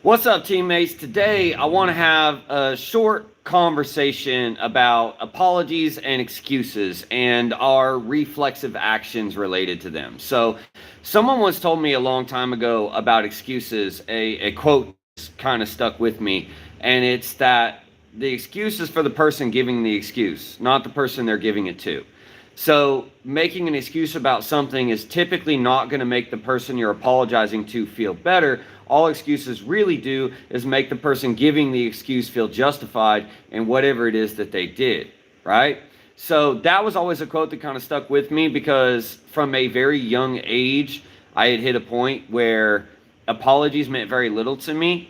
What's up, teammates? Today, I want to have a short conversation about apologies and excuses and our reflexive actions related to them. So, someone once told me a long time ago about excuses, a quote kind of stuck with me, and it's that the excuse is for the person giving the excuse, not the person they're giving it to. So, making an excuse about something is typically not going to make the person you're apologizing to feel better. All excuses really do is make the person giving the excuse feel justified in whatever it is that they did, right? So, that was always a quote that kind of stuck with me because from a very young age, I had hit a point where apologies meant very little to me.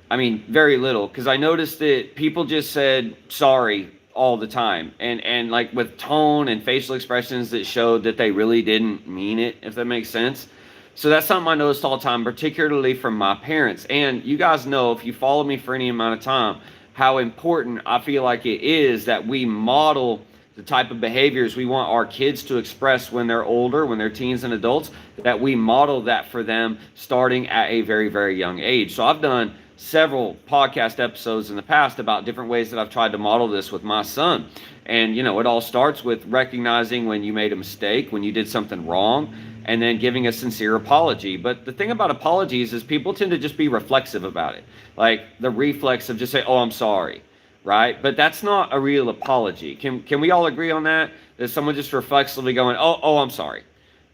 I mean, very little, because I noticed that people just said sorry all the time, and like with tone and facial expressions that showed that they really didn't mean it, if that makes sense. So that's something I noticed all the time, particularly from my parents. And you guys know, if you follow me for any amount of time, how important I feel like it is that we model the type of behaviors we want our kids to express when they're older, when they're teens and adults, that we model that for them starting at a very, very young age. So I've done several podcast episodes in the past about different ways that I've tried to model this with my son. And, it all starts with recognizing when you made a mistake, when you did something wrong, and then giving a sincere apology. But the thing about apologies is people tend to just be reflexive about it. Like the reflex of just say, oh, I'm sorry, right? But that's not a real apology. Can we all agree on that? That someone just reflexively going, oh, I'm sorry.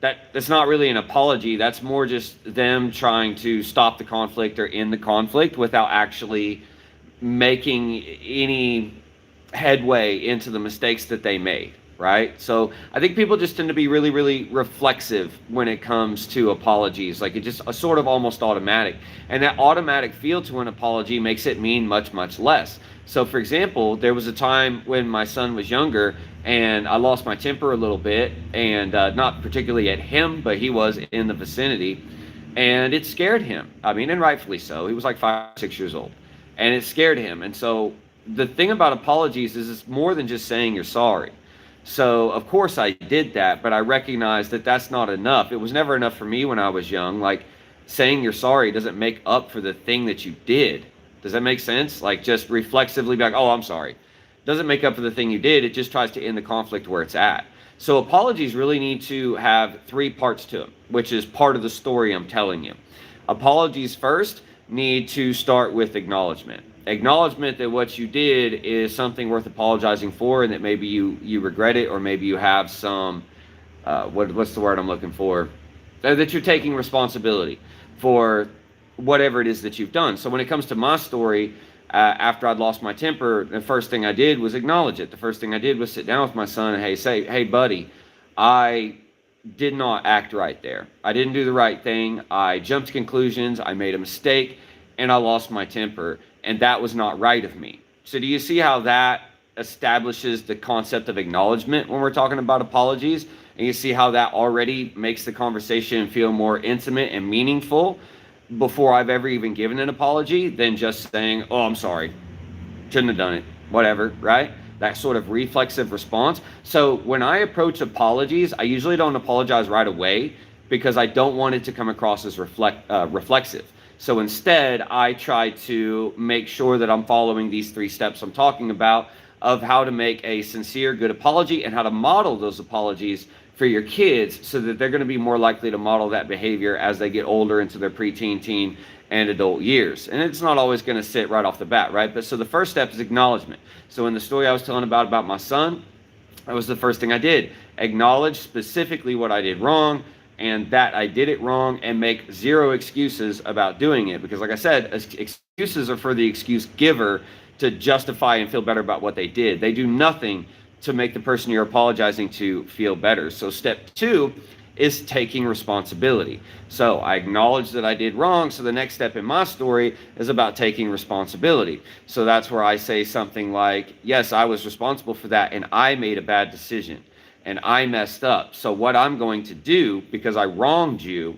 That's not really an apology. That's more just them trying to stop the conflict or end the conflict without actually making any headway into the mistakes that they made, right? So I think people just tend to be really, really reflexive when it comes to apologies. Like it just sort of almost automatic. And that automatic feel to an apology makes it mean much, much less. So for example, there was a time when my son was younger and I lost my temper a little bit, and not particularly at him, but he was in the vicinity, and it scared him. I mean, and rightfully so. He was like 5, 6 years old, and it scared him. And so the thing about apologies is it's more than just saying you're sorry. So of course I did that, but I recognized that that's not enough. It was never enough for me when I was young. Like saying you're sorry doesn't make up for the thing that you did. Does that make sense? Like just reflexively be like, oh, I'm sorry. Doesn't make up for the thing you did. It just tries to end the conflict where it's at. So apologies really need to have 3 parts to them, which is part of the story I'm telling you. Apologies first need to start with acknowledgement. Acknowledgement that what you did is something worth apologizing for, and that maybe you regret it, or maybe you have some, what's the word I'm looking for? That you're taking responsibility for whatever it is that you've done. So when it comes to my story, after I'd lost my temper, the first thing I did was acknowledge it. The first thing I did was sit down with my son and say, hey, buddy, I did not act right there. I didn't do the right thing. I jumped to conclusions. I made a mistake, and I lost my temper, and that was not right of me. So do you see how that establishes the concept of acknowledgement when we're talking about apologies? And you see how that already makes the conversation feel more intimate and meaningful before I've ever even given an apology than just saying, oh, I'm sorry, shouldn't have done it, whatever, right? That sort of reflexive response. So when I approach apologies, I usually don't apologize right away because I don't want it to come across as reflexive. So instead, I try to make sure that I'm following these 3 steps I'm talking about of how to make a sincere, good apology and how to model those apologies for your kids so that they're going to be more likely to model that behavior as they get older into their preteen, teen, and adult years. And it's not always going to sit right off the bat, right? But so the first step is acknowledgement. So in the story I was telling about my son, that was the first thing I did. Acknowledge specifically what I did wrong and that I did it wrong, and make 0 excuses about doing it. Because like I said, excuses are for the excuse giver to justify and feel better about what they did. They do nothing to make the person you're apologizing to feel better. So step 2 is taking responsibility. So I acknowledge that I did wrong. So the next step in my story is about taking responsibility. So that's where I say something like, yes, I was responsible for that, and I made a bad decision, and I messed up. So what I'm going to do, because I wronged you,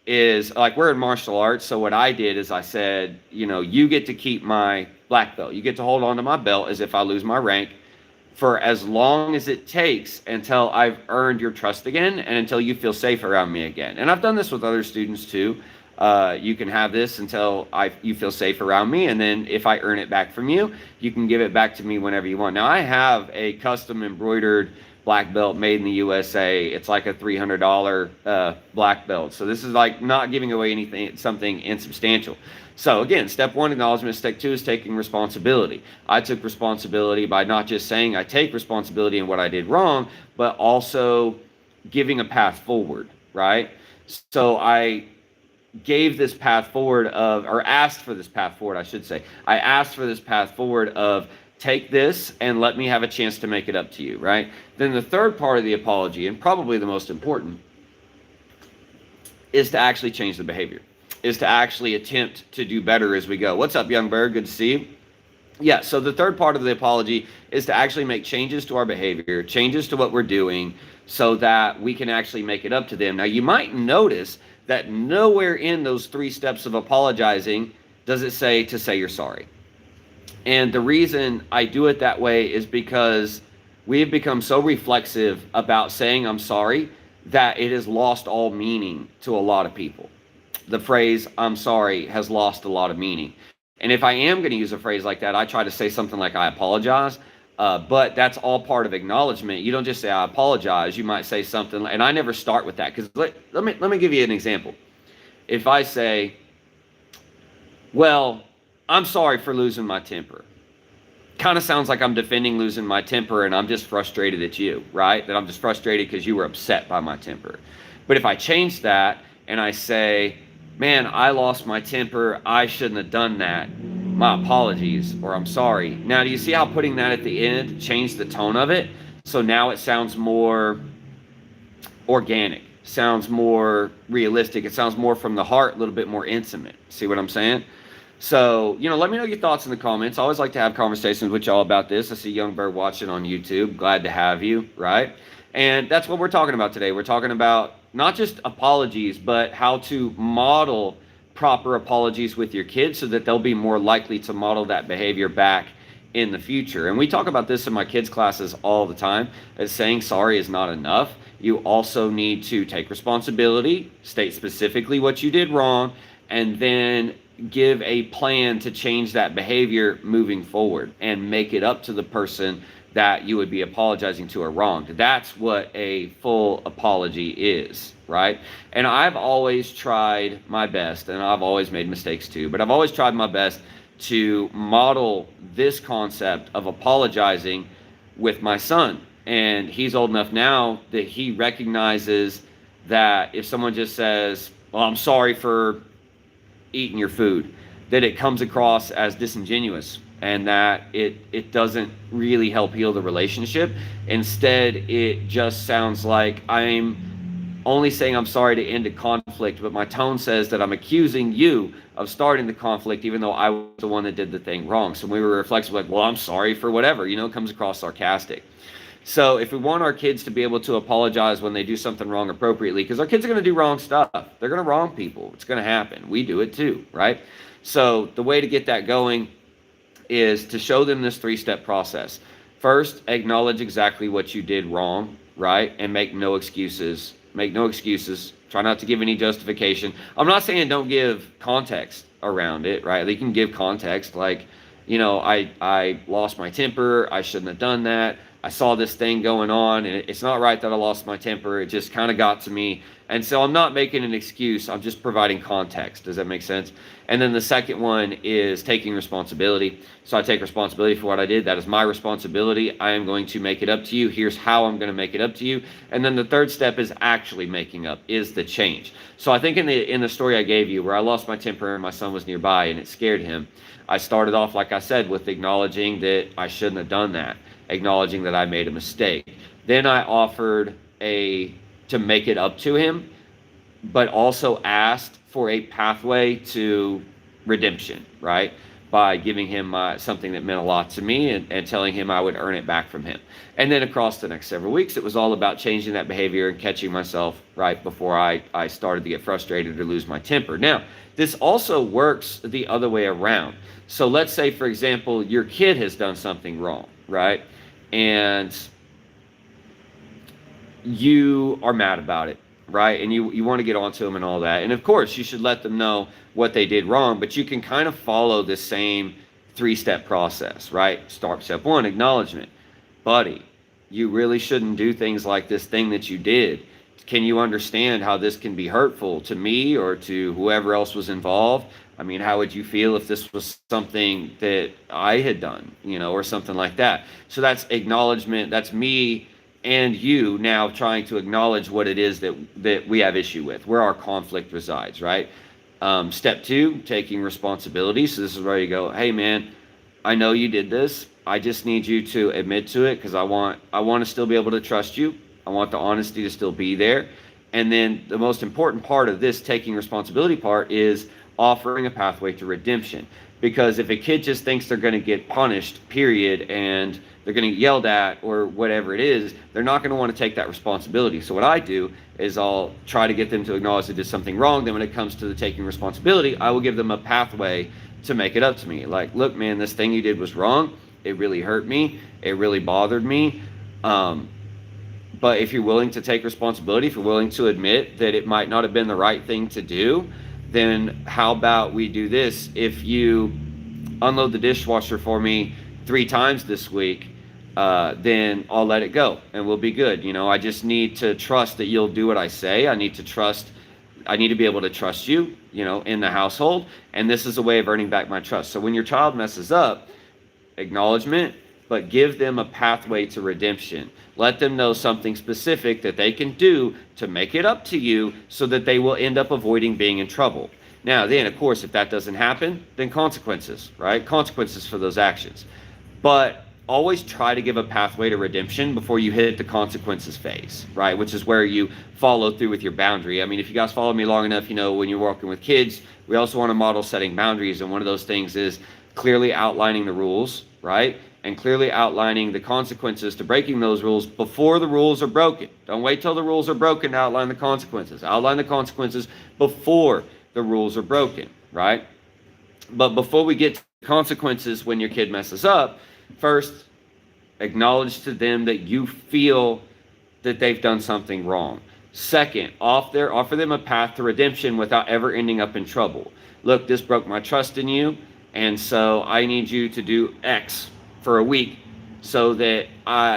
is like, we're in martial arts. So what I did is I said, you get to keep my black belt. You get to hold on to my belt as if I lose my rank for as long as it takes until I've earned your trust again and until you feel safe around me again. And I've done this with other students too. You can have this until you feel safe around me, and then if I earn it back from you, you can give it back to me whenever you want. Now, I have a custom embroidered black belt made in the USA. It's like a $300 black belt. So this is like not giving away anything, something insubstantial. So again, step one, acknowledgement. Step two is taking responsibility. I took responsibility by not just saying I take responsibility in what I did wrong, but also giving a path forward, right? So I gave this path forward of, or asked for this path forward, I should say. I asked for this path forward of, take this and let me have a chance to make it up to you, right? Then the third part of the apology, and probably the most important, is to actually change the behavior, is to actually attempt to do better as we go. What's up, young bird? Good to see you. Yeah, so the third part of the apology is to actually make changes to our behavior, changes to what we're doing, so that we can actually make it up to them. Now, you might notice that nowhere in those 3 steps of apologizing does it say to say you're sorry. And the reason I do it that way is because we have become so reflexive about saying I'm sorry that it has lost all meaning to a lot of people. The phrase I'm sorry has lost a lot of meaning. And if I am going to use a phrase like that, I try to say something like I apologize. But that's all part of acknowledgement. You don't just say I apologize. You might say something, and I never start with that, because let me give you an example. If I say, well, I'm sorry for losing my temper. Kind of sounds like I'm defending losing my temper, and I'm just frustrated at you, right? That I'm just frustrated because you were upset by my temper. But if I change that and I say, man, I lost my temper, I shouldn't have done that, my apologies, or I'm sorry. Now, do you see how putting that at the end changed the tone of it? So now it sounds more organic, sounds more realistic, it sounds more from the heart, a little bit more intimate. See what I'm saying? So, let me know your thoughts in the comments. I always like to have conversations with y'all about this. I see Young Bird watching on YouTube. Glad to have you, right? And that's what we're talking about today. We're talking about not just apologies, but how to model proper apologies with your kids so that they'll be more likely to model that behavior back in the future. And we talk about this in my kids' classes all the time, as saying sorry is not enough. You also need to take responsibility, state specifically what you did wrong, and then give a plan to change that behavior moving forward and make it up to the person that you would be apologizing to or wronged. That's what a full apology is, right? And I've always tried my best, and I've always made mistakes too, but I've always tried my best to model this concept of apologizing with my son. And he's old enough now that he recognizes that if someone just says, well, I'm sorry for eating your food, that it comes across as disingenuous and that it doesn't really help heal the relationship. Instead, it just sounds like I'm only saying I'm sorry to end a conflict, but my tone says that I'm accusing you of starting the conflict, even though I was the one that did the thing wrong. So we were reflexive, like, well, I'm sorry for whatever, it comes across sarcastic. So if we want our kids to be able to apologize when they do something wrong appropriately, because our kids are going to do wrong stuff. They're going to wrong people. It's going to happen. We do it too, right? So the way to get that going is to show them this 3-step process. First, acknowledge exactly what you did wrong, right? And make no excuses. Make no excuses. Try not to give any justification. I'm not saying don't give context around it, right? You can give context like, I lost my temper. I shouldn't have done that. I saw this thing going on, and it's not right that I lost my temper. It just kind of got to me. And so I'm not making an excuse. I'm just providing context. Does that make sense? And then the second one is taking responsibility. So I take responsibility for what I did. That is my responsibility. I am going to make it up to you. Here's how I'm going to make it up to you. And then the third step is actually making up, is the change. So I think in the story I gave you where I lost my temper and my son was nearby and it scared him, I started off, like I said, with acknowledging that I shouldn't have done that, acknowledging that I made a mistake. Then I offered to make it up to him, but also asked for a pathway to redemption, right? By giving him something that meant a lot to me and telling him I would earn it back from him. And then across the next several weeks, it was all about changing that behavior and catching myself right before I started to get frustrated or lose my temper. Now, this also works the other way around. So let's say, for example, your kid has done something wrong, right? And you are mad about it. right? And you want to get onto them and all that. And of course, you should let them know what they did wrong, but you can kind of follow the same 3-step process, right? Step one, acknowledgement. Buddy, you really shouldn't do things like this thing that you did. Can you understand how this can be hurtful to me or to whoever else was involved? I mean, how would you feel if this was something that I had done, or something like that? So that's acknowledgement. That's me and you now trying to acknowledge what it is that we have issue with, where our conflict resides, right? Step two, taking responsibility. So this is where you go, hey man, I know you did this. I just need you to admit to it, because I want to still be able to trust you. I want the honesty to still be there. And then the most important part of this taking responsibility part is offering a pathway to redemption. Because if a kid just thinks they're going to get punished, period, and they're going to get yelled at or whatever it is, they're not going to want to take that responsibility. So what I do is I'll try to get them to acknowledge they did something wrong. Then when it comes to the taking responsibility, I will give them a pathway to make it up to me. Like, look, man, this thing you did was wrong. It really hurt me. It really bothered me. But if you're willing to take responsibility, if you're willing to admit that it might not have been the right thing to do, then how about we do this? If you unload the dishwasher for me 3 times this week, then I'll let it go and we'll be good. I just need to trust that you'll do what I say. I need to be able to trust you, in the household. And this is a way of earning back my trust. So when your child messes up, acknowledgement, but give them a pathway to redemption. Let them know something specific that they can do to make it up to you so that they will end up avoiding being in trouble. Now, then, of course, if that doesn't happen, then consequences, right? Consequences for those actions. But always try to give a pathway to redemption before you hit the consequences phase, right? Which is where you follow through with your boundary. I mean, if you guys follow me long enough, when you're working with kids, we also want to model setting boundaries. And one of those things is clearly outlining the rules, right? And clearly outlining the consequences to breaking those rules before the rules are broken. Don't wait till the rules are broken to outline the consequences. Outline the consequences before the rules are broken, right? But before we get to consequences when your kid messes up, first, acknowledge to them that you feel that they've done something wrong. Second, offer them a path to redemption without ever ending up in trouble. Look, this broke my trust in you, and so I need you to do X for a week so that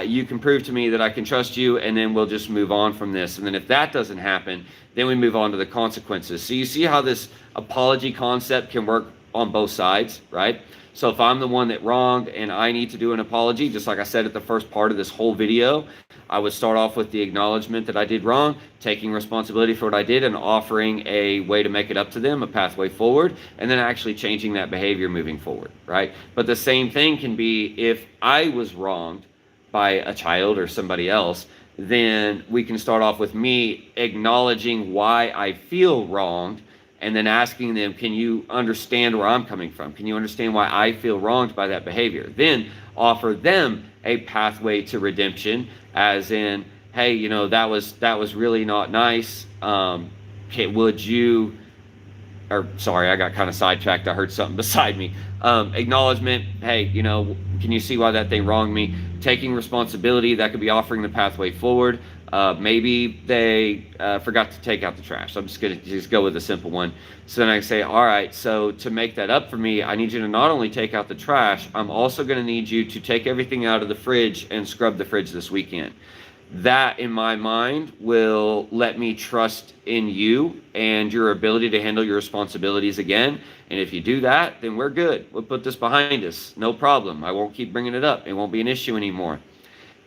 you can prove to me that I can trust you, and then we'll just move on from this. And then if that doesn't happen, then we move on to the consequences. So you see how this apology concept can work on both sides, right? So if I'm the one that wronged and I need to do an apology, just like I said at the first part of this whole video, I would start off with the acknowledgement that I did wrong, taking responsibility for what I did, and offering a way to make it up to them, a pathway forward, and then actually changing that behavior moving forward, right? But the same thing can be if I was wronged by a child or somebody else, then we can start off with me acknowledging why I feel wronged, and then asking them, can you understand where I'm coming from? Can you understand why I feel wronged by that behavior? Then offer them a pathway to redemption, as in, hey, that was really not nice. Would you, or sorry, I got kind of sidetracked. I heard something beside me. Acknowledgement, hey, can you see why that thing wronged me? Taking responsibility, that could be offering the pathway forward. Maybe they forgot to take out the trash. So I'm just going to go with a simple one. So then I say, all right, so to make that up for me, I need you to not only take out the trash, I'm also going to need you to take everything out of the fridge and scrub the fridge this weekend. That, in my mind, will let me trust in you and your ability to handle your responsibilities again. And if you do that, then we're good. We'll put this behind us. No problem. I won't keep bringing it up. It won't be an issue anymore.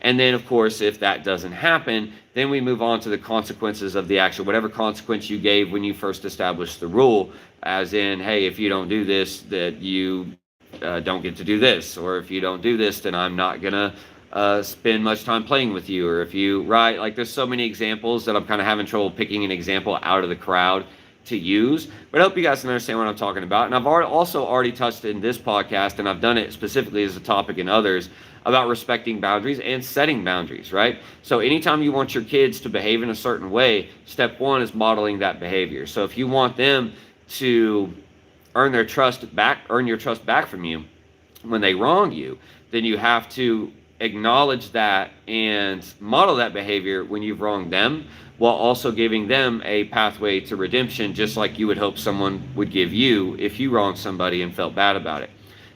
And then, of course, if that doesn't happen, then we move on to the consequences of the action, whatever consequence you gave when you first established the rule, as in, hey, if you don't do this, that you don't get to do this, or if you don't do this, then I'm not going to spend much time playing with you, or if you, right, like there's so many examples that I'm kind of having trouble picking an example out of the crowd to use, but I hope you guys can understand what I'm talking about. And I've also already touched in this podcast, and I've done it specifically as a topic in others, about respecting boundaries and setting boundaries, right? So anytime you want your kids to behave in a certain way, step one is modeling that behavior. So if you want them to earn your trust back from you when they wrong you, then you have to acknowledge that and model that behavior when you've wronged them, while also giving them a pathway to redemption, just like you would hope someone would give you if you wronged somebody and felt bad about it.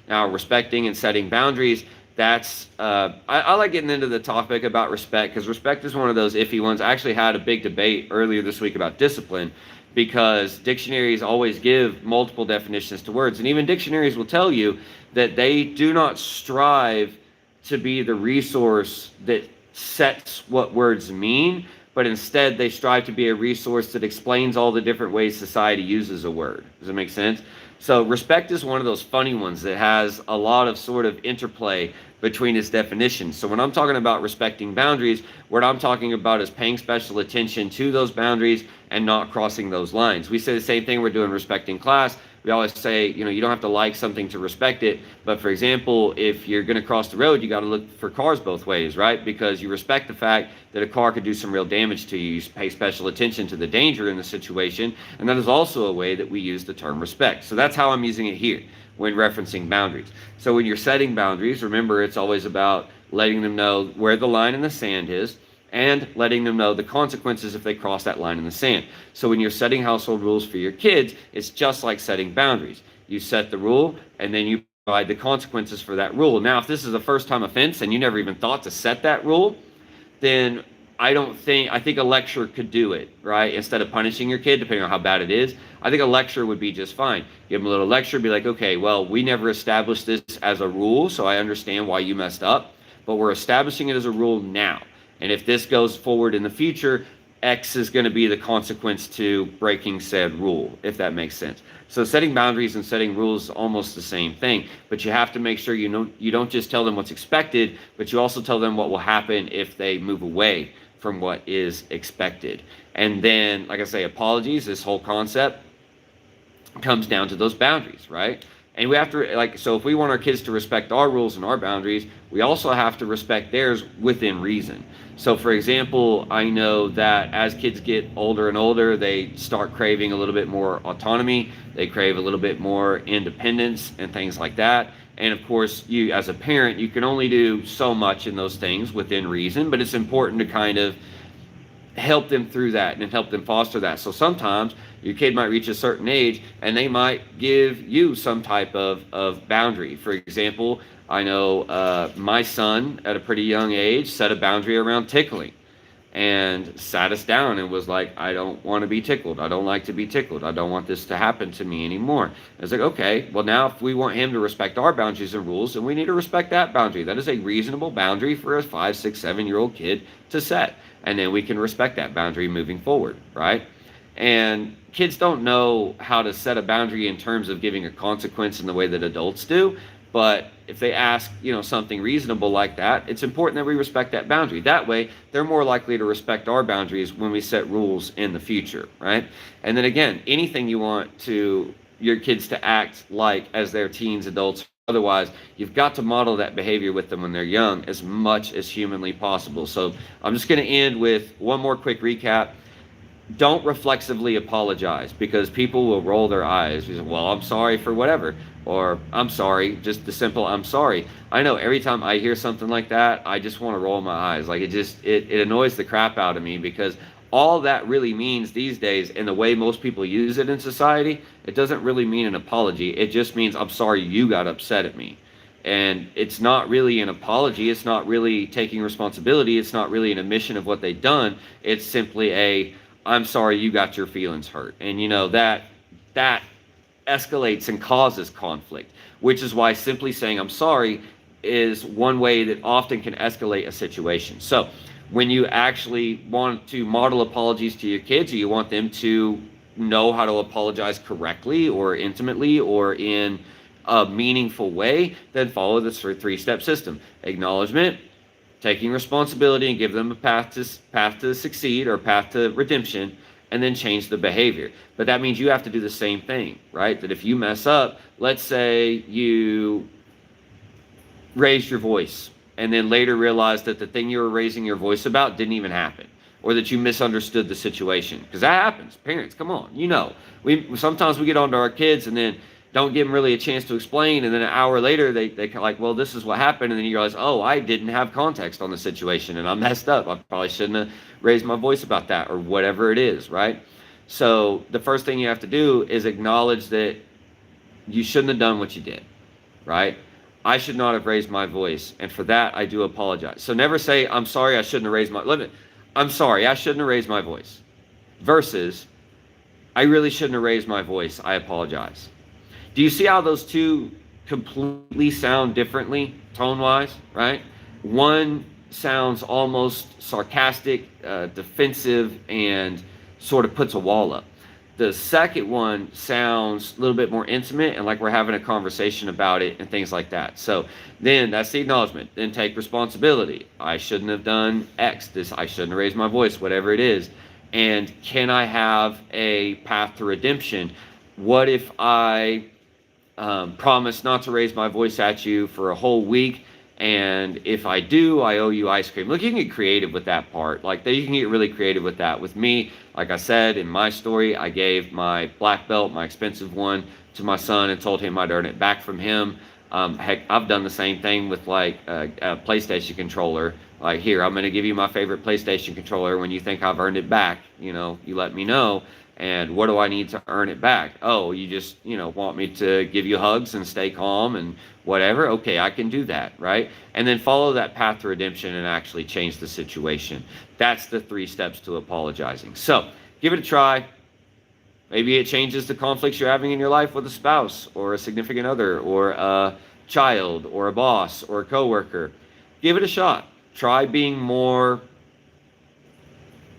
Now, respecting and setting boundaries, that's I like getting into the topic about respect, because respect is one of those iffy ones. I actually had a big debate earlier this week about discipline, because dictionaries always give multiple definitions to words, and even dictionaries will tell you that they do not strive to be the resource that sets what words mean, but instead they strive to be a resource that explains all the different ways society uses a word. Does that make sense? So respect is one of those funny ones that has a lot of sort of interplay between its definitions. So when I'm talking about respecting boundaries, what I'm talking about is paying special attention to those boundaries and not crossing those lines. We say the same thing we're doing respecting class. We always say, you don't have to like something to respect it. But for example, if you're going to cross the road, you got to look for cars both ways, right? Because you respect the fact that a car could do some real damage to you. You pay special attention to the danger in the situation. And that is also a way that we use the term respect. So that's how I'm using it here when referencing boundaries. So when you're setting boundaries, remember, it's always about letting them know where the line in the sand is, and letting them know the consequences if they cross that line in the sand. So when you're setting household rules for your kids, it's just like setting boundaries. You set the rule, and then you provide the consequences for that rule. Now, if this is a first-time offense and you never even thought to set that rule, then I think a lecture could do it, right? Instead of punishing your kid, depending on how bad it is, I think a lecture would be just fine. Give them a little lecture, be like, okay, well, we never established this as a rule, so I understand why you messed up, but we're establishing it as a rule now. And if this goes forward in the future, X is going to be the consequence to breaking said rule, if that makes sense. So setting boundaries and setting rules is almost the same thing, but you have to make sure you don't just tell them what's expected, but you also tell them what will happen if they move away from what is expected. And then, like I say, apologies, this whole concept comes down to those boundaries, right? And we have to, so if we want our kids to respect our rules and our boundaries, we also have to respect theirs within reason. So for example, I know that as kids get older and older, they start craving a little bit more autonomy. They crave a little bit more independence and things like that. And of course, you as a parent, you can only do so much in those things within reason, but it's important to kind of help them through that and help them foster that. So sometimes your kid might reach a certain age and they might give you some type of boundary. For example, I know my son at a pretty young age set a boundary around tickling and sat us down and was like, I don't want to be tickled. I don't like to be tickled. I don't want this to happen to me anymore. I was like, okay, well now if we want him to respect our boundaries and rules, then we need to respect that boundary. That is a reasonable boundary for a 5, 6, 7-year-old kid to set. And then we can respect that boundary moving forward, right? And kids don't know how to set a boundary in terms of giving a consequence in the way that adults do. But if they ask, something reasonable like that, it's important that we respect that boundary. That way, they're more likely to respect our boundaries when we set rules in the future, right? And then again, anything you want your kids to act like as they're teens, adults, otherwise, you've got to model that behavior with them when they're young as much as humanly possible. So I'm just going to end with one more quick recap. Don't reflexively apologize, because people will roll their eyes. Well, I'm sorry for whatever. Or I'm sorry, just the simple I'm sorry. I know every time I hear something like that, I just want to roll my eyes. Like it annoys the crap out of me, because all that really means these days, and the way most people use it in society, it doesn't really mean an apology. It just means I'm sorry you got upset at me. And it's not really an apology. It's not really taking responsibility. It's not really an admission of what they've done. It's simply I'm sorry you got your feelings hurt. And that escalates and causes conflict, which is why simply saying I'm sorry is one way that often can escalate a situation. So when you actually want to model apologies to your kids, or you want them to know how to apologize correctly or intimately or in a meaningful way, then follow this 3-step system. Acknowledgement, taking responsibility and give them a path to succeed or path to redemption, and then change the behavior. But that means you have to do the same thing, right? That if you mess up, let's say you raised your voice and then later realized that the thing you were raising your voice about didn't even happen, or that you misunderstood the situation, because that happens. Parents, come on, we sometimes we get onto our kids and then don't give them really a chance to explain, and then an hour later they kind of like, well, this is what happened, and then you realize, oh, I didn't have context on the situation, and I messed up. I probably shouldn't have raised my voice about that, or whatever it is, right? So the first thing you have to do is acknowledge that you shouldn't have done what you did, right? I should not have raised my voice, and for that I do apologize. So never say, I'm sorry, I shouldn't have raised my, I'm sorry, I shouldn't have raised my voice, versus, I really shouldn't have raised my voice, I apologize. Do you see how those two completely sound differently tone-wise, right? One sounds almost sarcastic, defensive, and sort of puts a wall up. The second one sounds a little bit more intimate and like we're having a conversation about it and things like that. So then that's the acknowledgement. Then take responsibility. I shouldn't have done X. I shouldn't have raised my voice, whatever it is. And can I have a path to redemption? What if I promise not to raise my voice at you for a whole week, and if I do, I owe you ice cream? Look, you can get creative with that part. Like, you can get really creative with that. With me, like I said in my story, I gave my black belt, my expensive one, to my son and told him I'd earn it back from him. Heck, I've done the same thing with like a PlayStation controller. Like, here, I'm going to give you my favorite PlayStation controller. When you think I've earned it back, you let me know. And what do I need to earn it back? Oh, you just, want me to give you hugs and stay calm and whatever? Okay, I can do that, right? And then follow that path to redemption and actually change the situation. That's the 3 steps to apologizing. So give it a try. Maybe it changes the conflicts you're having in your life with a spouse or a significant other or a child or a boss or a coworker. Give it a shot. Try being more,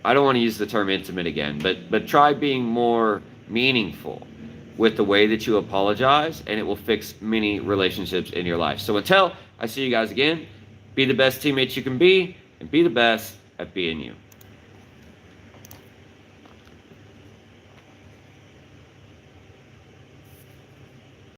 I don't want to use the term intimate again, but try being more meaningful with the way that you apologize, and it will fix many relationships in your life. So until I see you guys again, be the best teammates you can be, and be the best at being you.